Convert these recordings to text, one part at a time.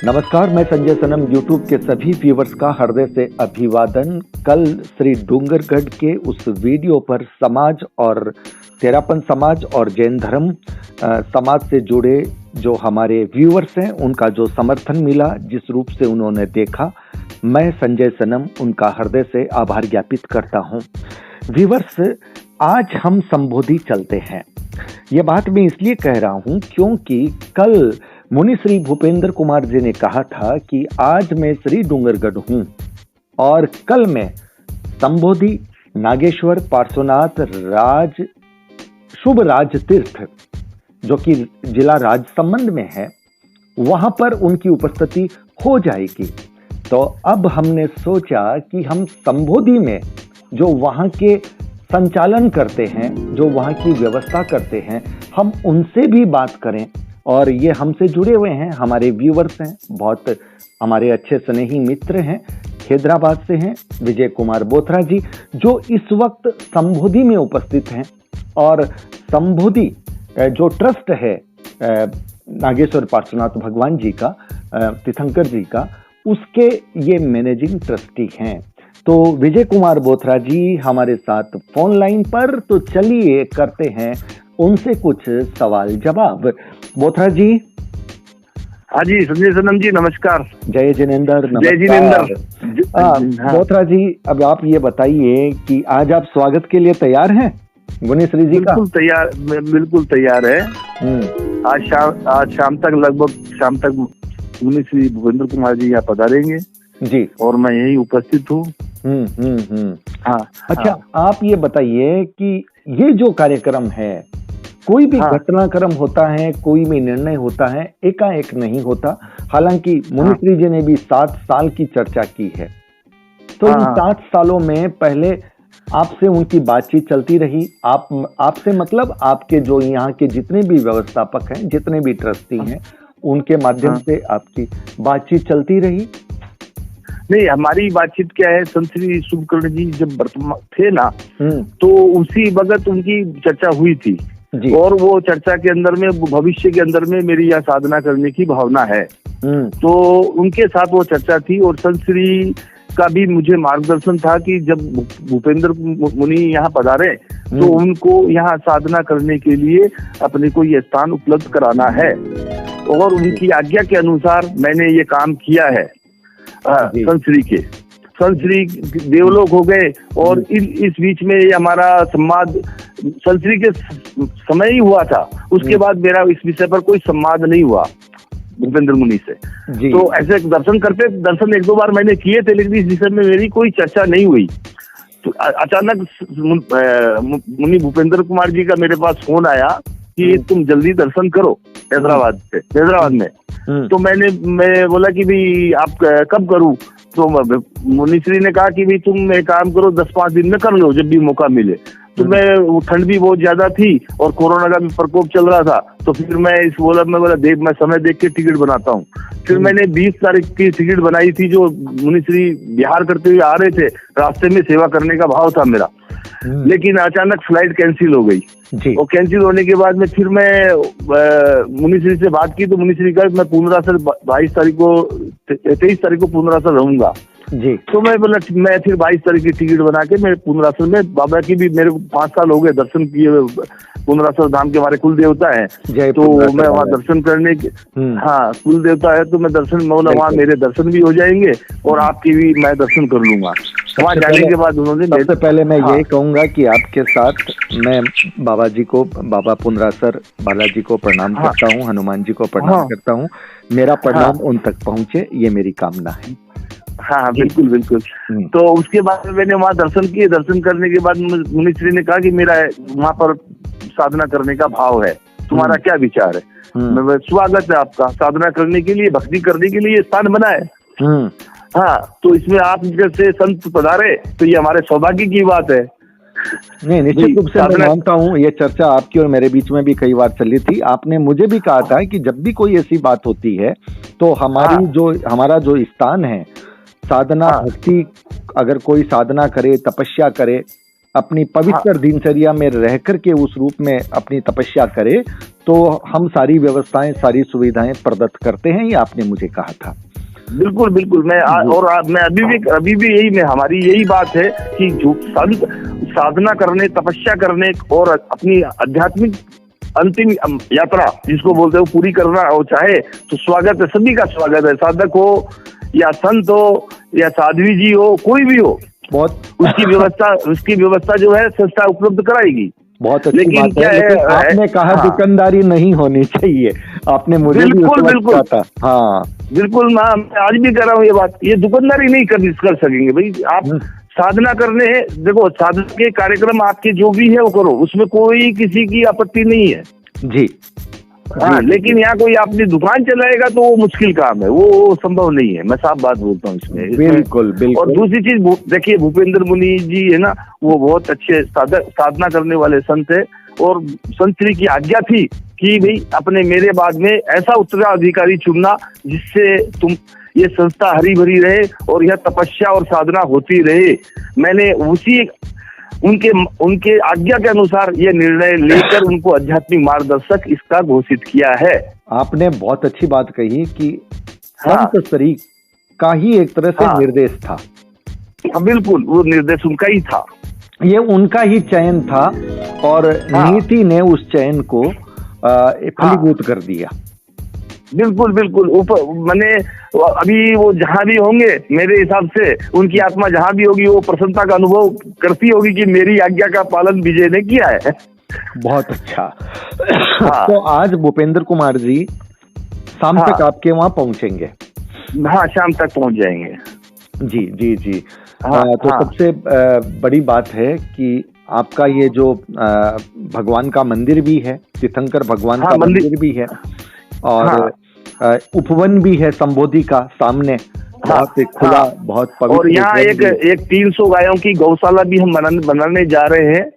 नमस्कार, मैं संजय सनम यूट्यूब के सभी व्यूवर्स का हृदय से अभिवादन। कल श्री डूंगरगढ़ के उस वीडियो पर समाज और तेरापन समाज और जैन धर्म समाज से जुड़े जो हमारे व्यूवर्स हैं उनका जो समर्थन मिला, जिस रूप से उन्होंने देखा, मैं संजय सनम उनका हृदय से आभार ज्ञापित करता हूं। व्यूवर्स, आज हम संबोधि चलते हैं। ये बात मैं इसलिए कह रहा हूं क्योंकि कल मुनि श्री भूपेंद्र कुमार जी ने कहा था कि आज मैं श्री डूंगरगढ़ हूं और कल मैं संबोधि, नागेश्वर, पार्श्वनाथ, शुभ राज तीर्थ जो कि जिला राजसमंद में है, वहां पर उनकी उपस्थिति हो जाएगी। तो अब हमने सोचा कि हम संबोधि में जो वहां के संचालन करते हैं, जो वहां की व्यवस्था करते हैं, हम उनसे भी बात करें। और ये हमसे जुड़े हुए हैं, हमारे व्यूवर्स हैं, बहुत हमारे अच्छे स्नेही मित्र हैं, हैदराबाद से हैं विजय कुमार बोथरा जी, जो इस वक्त संबोधि में उपस्थित हैं। और संबोधि जो ट्रस्ट है नागेश्वर पार्श्वनाथ भगवान जी का, तीर्थंकर जी का, उसके ये मैनेजिंग ट्रस्टी हैं। तो विजय कुमार बोथरा जी हमारे साथ फोन लाइन पर, तो चलिए करते हैं उनसे कुछ सवाल जवाब। बोथरा जी। हाँ जी, संजय सनम जी, नमस्कार। जय जिनेंद्र। जय जिनेंद्र। बोथरा जी, अब आप ये बताइए कि आज आप स्वागत के लिए तैयार हैं मुनि श्री जी का? बिल्कुल तैयार है। आज शाम तक, लगभग शाम तक मुनि श्री भूपेंद्र कुमार जी यहाँ पधारेंगे जी, और मैं यही उपस्थित हूँ। हाँ, अच्छा, आप ये बताइए कि ये जो कार्यक्रम है, कोई भी घटनाक्रम होता है, कोई भी निर्णय होता है, एकाएक नहीं होता। हालांकि मुनिश्री जी ने भी 7 साल की चर्चा की है, तो इन 7 सालों में पहले आपसे उनकी बातचीत चलती रही। आपसे मतलब आपके जो यहाँ के जितने भी व्यवस्थापक हैं, जितने भी ट्रस्टी हैं, उनके माध्यम से आपकी बातचीत चलती रही? नहीं, हमारी बातचीत क्या है, संत श्री शुभकर्ण जी जब वर्तमान थे ना, तो उसी वक्त उनकी चर्चा हुई थी और वो चर्चा के अंदर में, भविष्य के अंदर में मेरी यह साधना करने की भावना है। तो उनके साथ वो चर्चा थी और संत श्री का भी मुझे मार्गदर्शन था कि जब भूपेंद्र मुनि यहाँ पधारे तो उनको यहाँ साधना करने के लिए अपने को ये स्थान उपलब्ध कराना है, और उनकी आज्ञा के अनुसार मैंने ये काम किया है। संत श्री देवलोक हो गए और इस बीच में ये हमारा संवाद संत श्री के समय ही हुआ था। उसके बाद मेरा इस विषय पर कोई संवाद नहीं हुआ भूपेंद्र मुनि से। तो ऐसे दर्शन 1-2 बार मैंने किए थे, लेकिन इस विषय में मेरी कोई चर्चा नहीं हुई। तो अचानक मुनि भूपेंद्र कुमार जी का मेरे पास फोन आया कि तुम जल्दी दर्शन करो हैदराबाद में। तो मैं बोला कि भाई आप कब करूं? तो मुनिश्री ने कहा कि भाई तुम एक काम करो, 10-5 दिन में कर लो, जब भी मौका मिले। तो मैं, ठंड भी बहुत ज्यादा थी और कोरोना का भी प्रकोप चल रहा था, तो फिर मैं मैं समय देख के टिकट बनाता हूँ। फिर मैंने 20 तारीख की टिकट बनाई थी, जो मुनिश्री बिहार करते हुए आ रहे थे, रास्ते में सेवा करने का भाव था मेरा। लेकिन अचानक फ्लाइट कैंसिल हो गई और कैंसिल होने के बाद में फिर मैं मुनिश्री से बात की, तो मुनिश्री का मैं पुनरासर 23 तारीख को पुनरासर रहूंगा जी। तो मैं बोला, मैं फिर 22 तारीख की टिकट बना के मैं पुनरासर में, बाबा की भी मेरे 5 साल हो गए दर्शन किए हुए, पुनरासर धाम के हमारे कुल देवता है, तो मैं वहाँ दर्शन करने के, कुल देवता है, तो मैं दर्शन, वहाँ मेरे दर्शन भी हो जाएंगे और आपकी भी मैं दर्शन कर लूंगा। वहाँ जाने के बाद उन्होंने, सबसे पहले मैं यही कहूंगा कि आपके साथ मैं बाबा जी को, बाबा पुनरासर बालाजी को प्रणाम करता हूँ, हनुमान जी को प्रणाम करता हूँ। मेरा प्रणाम उन तक पहुँचे, ये मेरी कामना है। हाँ, बिल्कुल। तो उसके बाद मैंने वहाँ दर्शन किए। दर्शन करने के बाद मुनिश्री ने कहा कि मेरा वहाँ पर साधना करने का भाव है, तुम्हारा क्या विचार है? मैं, स्वागत है आपका, साधना करने के लिए, भक्ति करने के लिए स्थान बना है। तो इसमें आप जैसे संत पधारे तो ये हमारे सौभाग्य की बात है। नहीं, निश्चित रूप से मैं मानता हूँ, ये चर्चा आपकी और मेरे बीच में भी कई बार चली थी। आपने मुझे भी कहा था कि जब भी कोई ऐसी बात होती है तो हमारा जो स्थान है, साधना भक्ति, अगर कोई साधना करे, तपस्या करे, अपनी पवित्र दिनचर्या में रह करके उस रूप में अपनी तपस्या करे तो हम सारी व्यवस्थाएं, सारी सुविधाएं प्रदत्त करते हैं, ये आपने मुझे कहा था। बिल्कुल बिल्कुल। मैं अभी भी यही हमारी यही बात है कि जो संत साधना करने, तपस्या करने और अपनी आध्यात्मिक अंतिम यात्रा जिसको बोलते हो पूरी करना हो चाहे तो स्वागत है, सभी का स्वागत है। साधक हो या संत हो या साध्वी जी हो, कोई भी हो, बहुत उसकी व्यवस्था जो है संस्था उपलब्ध कराएगी। बहुत अच्छी बात है। लेकिन आपने कहा दुकानदारी नहीं होनी चाहिए, आपने मुझे बिल्कुल था। हाँ बिल्कुल, मैं आज भी कर रहा हूँ ये बात, ये दुकानदारी नहीं कर सकेंगे भाई। आप साधना करने, देखो साधना के कार्यक्रम आपके जो भी है वो करो, उसमें कोई किसी की आपत्ति नहीं है जी। हाँ, लेकिन यहाँ कोई अपनी दुकान चलाएगा तो वो मुश्किल काम है, वो संभव नहीं है। मैं साफ बात बोलता हूँ इसमें। बिल्कुल बिल्कुल। और दूसरी चीज देखिए, भूपेंद्र मुनि जी है ना, वो बहुत अच्छे साधना करने वाले संत है, और संत श्री की आज्ञा थी कि भाई अपने मेरे बाद में ऐसा उत्तराधिकारी चुनना जिससे तुम ये संस्था हरी भरी रहे और यह तपस्या और साधना होती रहे। मैंने उसी उनके आज्ञा के अनुसार ये निर्णय लेकर उनको आध्यात्मिक मार्गदर्शक इसका घोषित किया है। आपने बहुत अच्छी बात कही कि संत श्री का ही एक तरह से निर्देश था। बिल्कुल, वो निर्देश उनका ही था, ये उनका ही चयन था, और नीति ने उस चयन को फलीभूत कर दिया। बिल्कुल बिल्कुल। मैंने अभी वो जहां भी होंगे, मेरे हिसाब से उनकी आत्मा जहां भी होगी वो प्रसन्नता का अनुभव करती होगी कि मेरी आज्ञा का पालन विजय ने किया है। बहुत अच्छा। तो आज भूपेंद्र कुमार जी शाम तक आपके वहां पहुंचेंगे? हाँ, शाम तक पहुंच जाएंगे। जी जी जी। तो सबसे बड़ी बात है कि आपका ये जो भगवान का मंदिर भी है, तीर्थंकर भगवान का मंदिर भी है, और उपवन भी है संबोधि का सामने, बहुत खुला, बहुत पवित्र। और यहाँ एक 300 गायों की गौशाला भी हम बनाने जा रहे हैं।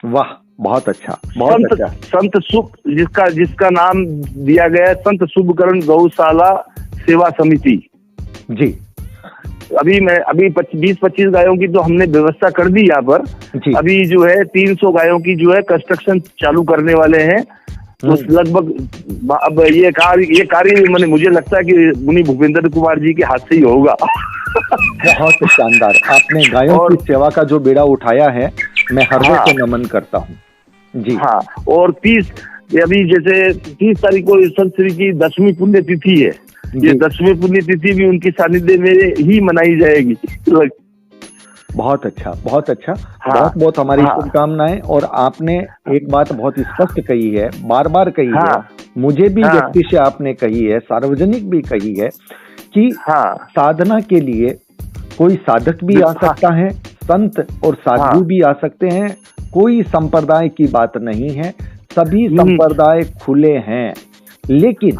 वाह, बहुत अच्छा, बहुत अच्छा। संत शुभ, जिसका नाम दिया गया है संत शुभकरण गौशाला सेवा समिति जी। अभी 20-25 गायों की तो हमने व्यवस्था कर दी यहाँ पर। अभी जो है 300 गायों की जो है कंस्ट्रक्शन चालू करने वाले हैं। तो लगभग अब ये कार्य मुझे लगता है कि मुनि भूपेंद्र कुमार जी के हाथ से ही होगा। बहुत शानदार, आपने गायों की सेवा का जो बेड़ा उठाया है, मैं हृदय से नमन करता हूँ जी। हाँ, और 30 अभी जैसे 30 तारीख को संत श्री की 10वीं पुण्यतिथि है। ये 10वीं पुण्यतिथि भी उनकी सानिध्य में ही मनाई जाएगी। बहुत अच्छा, बहुत अच्छा। बहुत बहुत हमारी शुभकामनाएं। और आपने एक बात बहुत स्पष्ट कही है, बार बार कही है, मुझे भी व्यक्ति से आपने कही है, सार्वजनिक भी कही है कि साधना के लिए कोई साधक भी आ सकता है, संत और साधु भी आ सकते हैं, कोई संप्रदाय की बात नहीं है, सभी संप्रदाय खुले हैं, लेकिन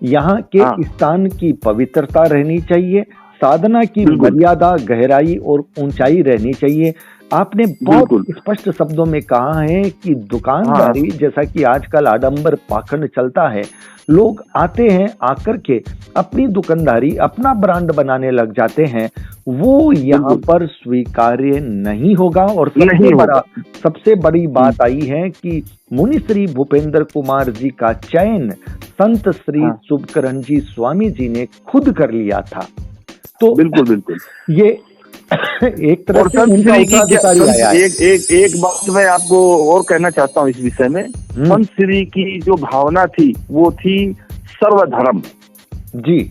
यहाँ के स्थान की पवित्रता रहनी चाहिए, साधना की मर्यादा, गहराई और ऊंचाई रहनी चाहिए। आपने बहुत स्पष्ट शब्दों में कहा है कि दुकानदारी, जैसा कि आजकल आडंबर पाखंड चलता है, लोग आते हैं, आकर के अपनी दुकानदारी, अपना ब्रांड बनाने लग जाते हैं, वो यहाँ पर स्वीकार्य नहीं होगा। और सबसे बड़ी बात आई है कि मुनि श्री भूपेंद्र कुमार जी का चयन संत श्री शुभकरण जी स्वामी जी ने खुद कर लिया था। तो बिल्कुल ये एक तरह से उनका उत्तराधिकारी आया है। एक बात मैं आपको और कहना चाहता हूँ इस विषय में। संत श्री की जो भावना थी वो थी सर्वधर्म जी,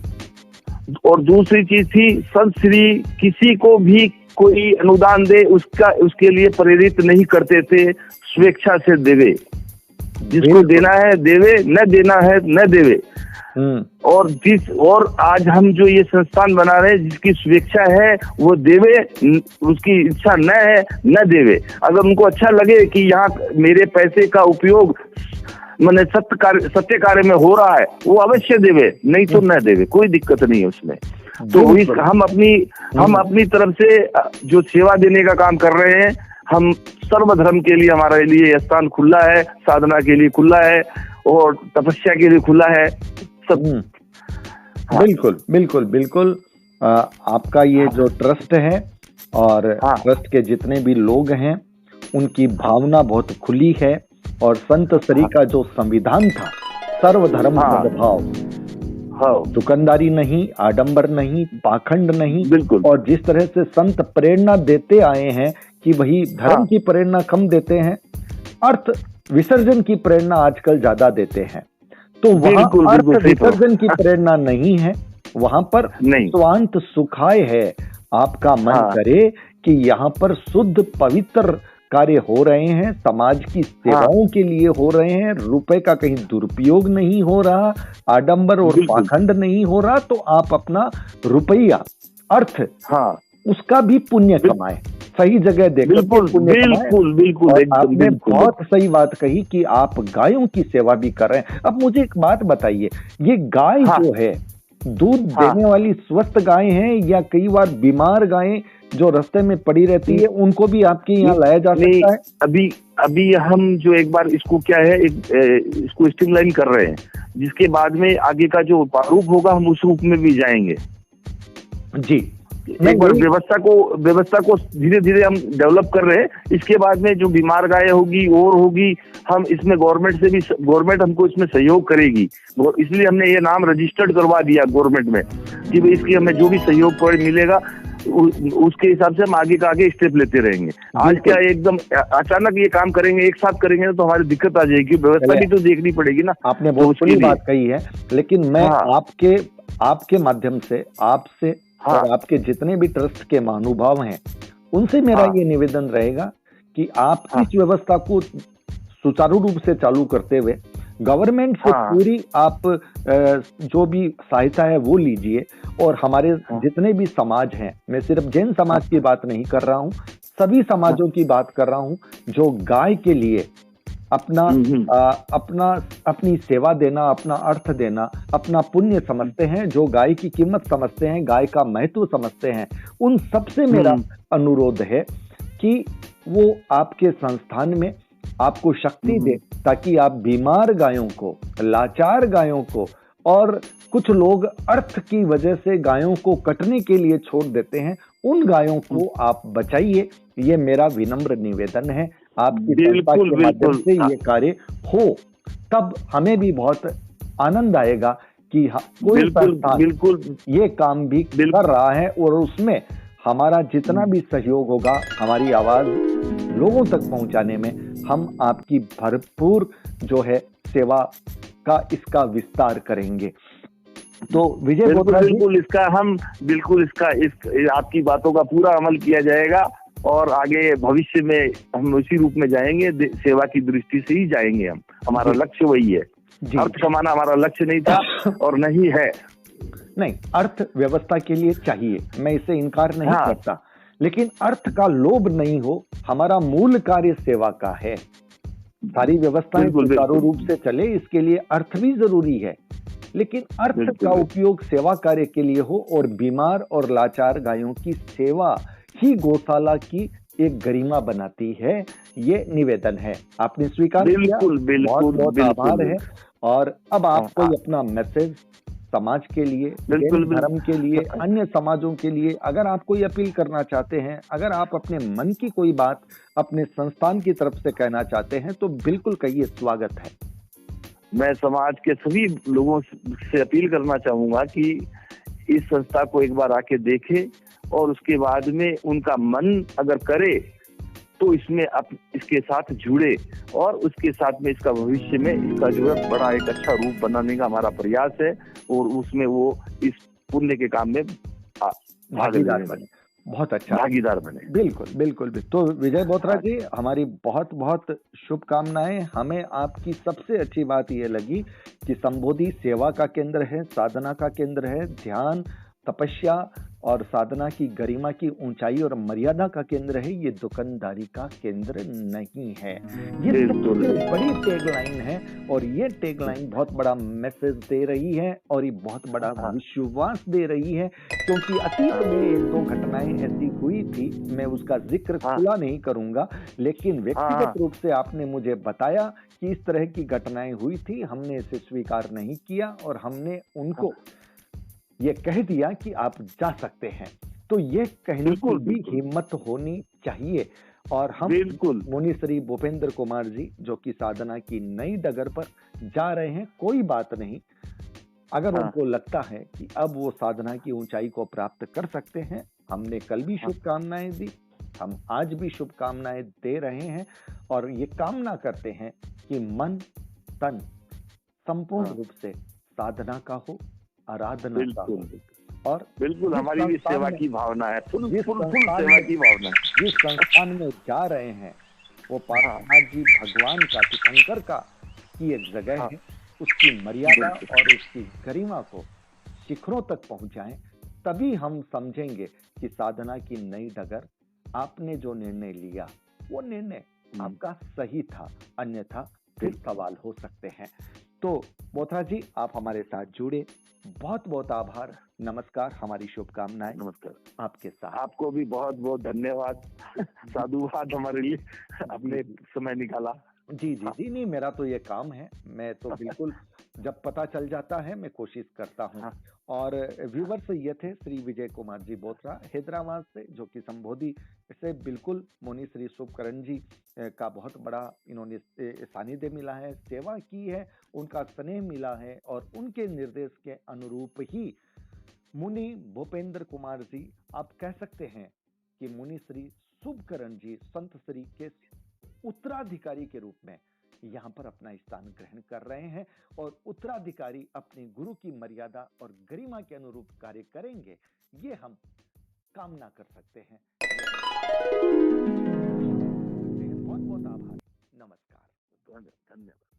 और दूसरी चीज थी संत श्री किसी को भी कोई अनुदान दे उसके लिए प्रेरित नहीं करते थे, स्वेच्छा से देवे, जिसको देना है देवे, न देना है न देवे। और आज हम जो ये संस्थान बना रहे हैं, जिसकी स्वेच्छा है वो देवे, उसकी इच्छा न है न देवे। अगर उनको अच्छा लगे कि यहाँ मेरे पैसे का उपयोग मैंने सत्य कार्य में हो रहा है, वो अवश्य देवे, नहीं तो न देवे, कोई दिक्कत नहीं है उसमें। तो हम अपनी तरफ से जो सेवा देने का काम कर रहे हैं, हम सर्वधर्म के लिए, हमारे लिए स्थान खुला है, साधना के लिए खुला है और तपस्या के लिए खुला है सब। बिल्कुल बिल्कुल बिल्कुल। आपका ये जो ट्रस्ट है और ट्रस्ट के जितने भी लोग हैं, उनकी भावना बहुत खुली है और संत श्री का जो संविधान था, सर्वधर्म सद्भाव, दुकानदारी नहीं, आडंबर नहीं, पाखंड नहीं, बिल्कुल। और जिस तरह से संत प्रेरणा देते आए हैं कि वही धर्म की प्रेरणा कम देते हैं, अर्थ विसर्जन की प्रेरणा आजकल ज्यादा देते हैं। तो वहां अर्थ विसर्जन की प्रेरणा नहीं है, वहां पर स्वांत सुखाय है। आपका मन करे कि यहाँ पर शुद्ध पवित्र कार्य हो रहे हैं, समाज की सेवाओं के लिए हो रहे हैं, रुपए का कहीं दुरुपयोग नहीं हो रहा, आडंबर और पाखंड नहीं हो रहा, तो आप अपना रुपया अर्थ उसका भी पुण्य कमाए, सही जगह देकर पुण्य कमाए। बिल्कुल आपने बहुत सही बात कही कि आप गायों की सेवा भी कर रहे हैं। अब मुझे एक बात बताइए, ये गाय जो है दूध देने वाली स्वस्थ गाय हैं या कई बार बीमार गायें जो रास्ते में पड़ी रहती है, उनको भी आपके यहाँ लाया जा सकता है? अभी हम जो एक बार इसको क्या है, इसको स्ट्रीमलाइन कर रहे हैं, जिसके बाद में आगे का जो प्रारूप होगा हम उस रूप में भी जाएंगे जी। एक बार व्यवस्था को धीरे धीरे हम डेवलप कर रहे हैं। इसके बाद में जो बीमार गाय होगी और होगी, हम इसमें गवर्नमेंट हमको इसमें सहयोग करेगी, इसलिए हमने ये नाम रजिस्टर्ड करवा दिया गवर्नमेंट में कि भाई इसकी हमें जो भी सहयोग मिलेगा उसके हिसाब से हम आगे का आगे स्टेप लेते रहेंगे। आज क्या एकदम अचानक ये काम करेंगे, एक साथ करेंगे तो हमारी दिक्कत आ जाएगी, व्यवस्था भी तो देखनी पड़ेगी ना। आपने बहुत बड़ी बात कही है, लेकिन मैं आपके माध्यम से आपसे और आपके जितने भी ट्रस्ट के महानुभाव हैं उनसे मेरा ये निवेदन रहेगा कि आप इस व्यवस्था को सुचारू रूप से चालू करते हुए गवर्नमेंट से पूरी आप जो भी सहायता है वो लीजिए, और हमारे जितने भी समाज हैं, मैं सिर्फ जैन समाज की बात नहीं कर रहा हूँ, सभी समाजों की बात कर रहा हूँ जो गाय के लिए अपनी सेवा देना, अपना अर्थ देना, अपना पुण्य समझते हैं, जो गाय की कीमत समझते हैं, गाय का महत्व समझते हैं, उन सबसे मेरा अनुरोध है कि वो आपके संस्थान में आपको शक्ति दे, ताकि आप बीमार गायों को, लाचार गायों को, और कुछ लोग अर्थ की वजह से गायों को कटने के लिए छोड़ देते हैं, उन गायों को आप बचाइए। ये मेरा विनम्र निवेदन है। आपकी संस्था के माध्यम से ये कार्य हो, तब हमें भी बहुत आनंद आएगा कि कोई संस्था ये काम भी कर रहा है, और उसमें हमारा जितना भी सहयोग होगा, हमारी आवाज लोगों तक पहुंचाने में हम आपकी भरपूर जो है सेवा का इसका विस्तार करेंगे। तो विजय बोत्रा जी, इसका आपकी बातों का पूरा अमल किया जाएगा, और आगे भविष्य में हम उसी रूप में जाएंगे, सेवा की दृष्टि से ही जाएंगे हम। हमारा लक्ष्य वही है, अर्थ कमाना हमारा लक्ष्य नहीं था और नहीं है। नहीं, अर्थ व्यवस्था के लिए चाहिए, मैं इसे इनकार नहीं करता, लेकिन अर्थ का लोभ नहीं हो। हमारा मूल कार्य सेवा का है, सारी व्यवस्थाएं सुचारू रूप से चले, इसके लिए अर्थ भी जरूरी है, लेकिन अर्थ का उपयोग सेवा कार्य के लिए हो, और बीमार और लाचार गायों की सेवा ही गौशाला की एक गरिमा बनाती है। ये निवेदन है, आपने स्वीकार किया, बहुत बहुत आभार है। और अब आप कोई अपना मैसेज समाज के लिए, धर्म के लिए, अन्य समाजों के लिए अगर आप कोई अपील करना चाहते हैं, अगर आप अपने मन की कोई बात अपने संस्थान की तरफ से कहना चाहते हैं, तो बिल्कुल कहिए, स्वागत है। मैं समाज के सभी लोगों से अपील करना चाहूंगा कि इस संस्था को एक बार आके देखे, और उसके बाद में उनका मन अगर करे तो इसमें इसके साथ जुड़े, और उसके साथ में इसका भविष्य में इसका जो है बड़ा एक अच्छा रूप बनाने का हमारा प्रयास है, और उसमें वो इस पुण्य के काम में भागीदार बने, बहुत अच्छा भागीदार बने। बिल्कुल बिल्कुल। तो विजय बोत्रा जी, हमारी बहुत बहुत शुभकामनाएं। हमें आपकी सबसे अच्छी बात ये लगी कि संबोधि सेवा का केंद्र है, साधना का केंद्र है, ध्यान, तपस्या और साधना की गरिमा की ऊंचाई और मर्यादा का केंद्र है, ये दुकानदारी का केंद्र नहीं है। ये सबसे बड़ी टैगलाइन है, और ये टैगलाइन बहुत बड़ा मैसेज दे रही है, और ये बहुत बड़ा विश्वास दे रही है, क्योंकि अतीत में एक दो घटनाएं ऐसी हुई थी, मैं उसका जिक्र खुला नहीं करूंगा, लेकिन व्यक्तिगत रूप से आपने मुझे बताया कि इस तरह की घटनाएं हुई थी, हमने इसे स्वीकार नहीं किया, और हमने उनको ये कह दिया कि आप जा सकते हैं। तो ये कहने की भी हिम्मत होनी चाहिए, और हम बिल्कुल मुनि श्री भूपेंद्र कुमार जी जो कि साधना की नई डगर पर जा रहे हैं, कोई बात नहीं। अगर उनको लगता है कि अब वो साधना की ऊंचाई को प्राप्त कर सकते हैं, हमने कल भी शुभकामनाएं दी, हम आज भी शुभकामनाएं दे रहे हैं और ये कामना करते हैं कि मन तन संपूर्ण रूप से साधना का हो, आराधना का हो। और बिल्कुल हमारी भी सेवा की भावना है, फुल सेवा की भावना है। जिस संस्थान में जा रहे हैं वो पार्श्वनाथ जी भगवान का, तीर्थंकर का की एक जगह है, उसकी मर्यादा और उसकी गरिमा को शिखरों तक पहुंचाएं, तभी हम समझेंगे कि साधना की नई डगर, आपने जो निर्णय लिया वो निर्णय आपका सही था, अन्यथा फिर सवाल हो सकते हैं। तो बोथरा जी, आप हमारे साथ जुड़े, बहुत बहुत आभार, नमस्कार, हमारी शुभकामनाएं। नमस्कार आपके साथ। आपको भी बहुत बहुत धन्यवाद, साधुवाद हमारे लिए, आपने समय निकाला। जी जी जी, नहीं मेरा तो ये काम है, मैं तो बिल्कुल जब पता चल जाता है मैं कोशिश करता हूँ। और व्यूवर्स ये थे श्री विजय कुमार जी बोथरा हैदराबाद से, जो कि संबोधि से बिल्कुल मुनि श्री शुभकरण जी का बहुत बड़ा इन्होंने सानिध्य मिला है, सेवा की है, उनका स्नेह मिला है और उनके निर्देश के अनुरूप ही मुनि भूपेंद्र कुमार जी, आप कह सकते हैं कि मुनि श्री शुभकरण जी संत श्री के उत्तराधिकारी के रूप में यहाँ पर अपना स्थान ग्रहण कर रहे हैं और उत्तराधिकारी अपने गुरु की मर्यादा और गरिमा के अनुरूप कार्य करेंगे, ये हम कामना कर सकते हैं। बहुत बहुत आभार, नमस्कार, धन्यवाद।